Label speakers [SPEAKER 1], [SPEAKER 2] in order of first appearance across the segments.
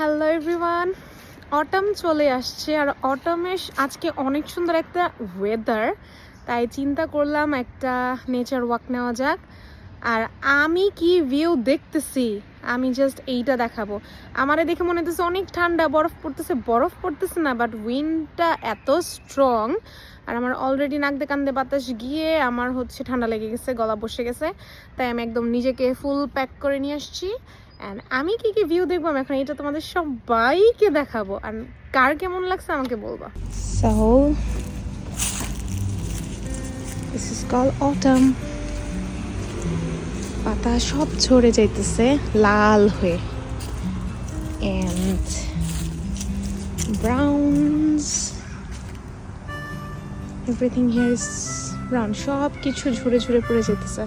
[SPEAKER 1] Hello everyone, autumn চলে আসছে আর অটামে আজকে অনেক সুন্দর একটা ওয়েদার, তাই চিন্তা করলাম একটা নেচার ওয়াক নেওয়া যাক। আর আমি কি ভিউ দেখতেছি, আমি জাস্ট এইটা দেখাবো। আমারে দেখে মনে হতেছে অনেক ঠান্ডা, বরফ পড়তেছে না, বাট উইন্ডটা এত স্ট্রং আর আমার অলরেডি নাক দিয়ে কান দিয়ে বাতাস গিয়ে আমার ঠান্ডা লেগে গেছে, গলা বসে গেছে। তাই আমি একদম নিজেকে ফুল প্যাক করে নিয়ে আসছি। অ্যান্ড আমি কি কি ভিউ দেখবো এখন এটা তোমাদের সবাইকে দেখাবো, আর কার কেমন লাগছে আমাকে বলবা। So this is call autumn. পাতা সব ঝরে যাইতেছে লাল হয়ে, and browns, everything here is brown. সব কিছু ঝরে ঝরে পড়ে যেতেছে।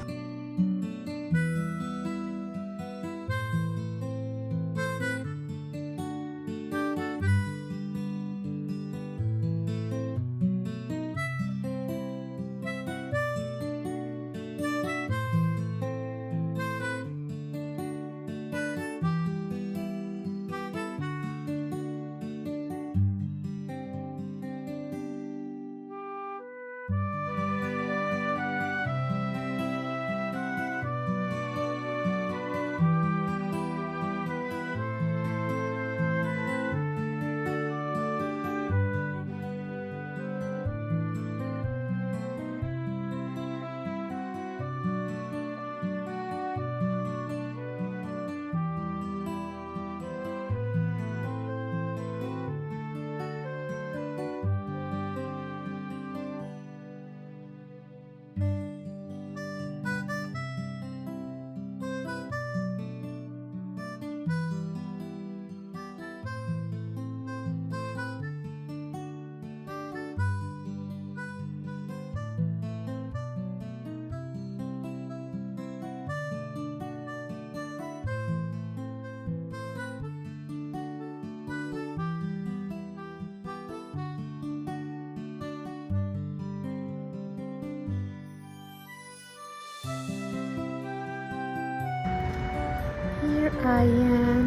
[SPEAKER 1] Here I am.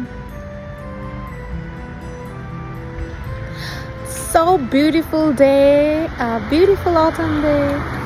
[SPEAKER 1] So beautiful day, a beautiful autumn day.